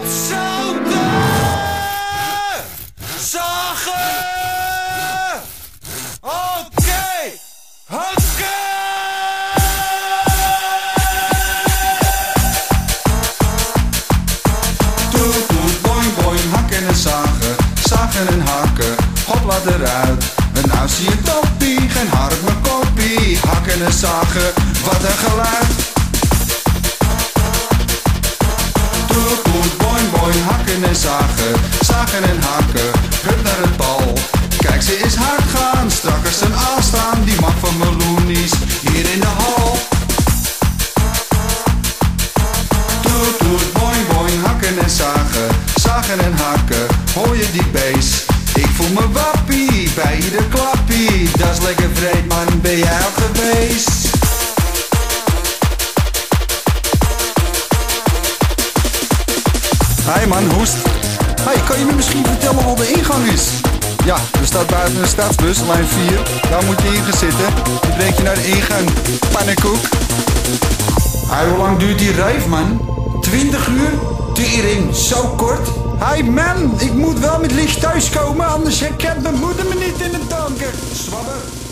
Zouten! Zagen! Oké! Hakken! Toet toet boing boing, hakken en zagen, zagen en hakken, hopla eruit. En nou zie je toppie, geen haar op mijn koppie. Hakken en zagen, wat een geluid. Toet toet boing boing, hakken en zagen, zagen en hakken, hup naar het bal. Kijk, ze is hard gaan, strak als een aal staan. Die mag van meloenies, hier in de hal. Toet toet boing boing, hakken en zagen, zagen en hakken, hoor je die bass? Ik voel me wappie, bij ieder klappie. Dat is lekker vreed man, ben jij al geweest? Hey man, hoest. Hey, kan je me misschien vertellen waar de ingang is? Ja, er staat buiten een stadsbus, lijn 4. Daar moet je in gaan zitten. Die brengt je naar de ingang. Pannenkoek. Hey, hoe lang duurt die rijf, man? 20 uur? Tering, zo kort? Hey man, ik moet wel met licht thuiskomen, anders herkent mijn moeder me niet in het donker. Zwabber.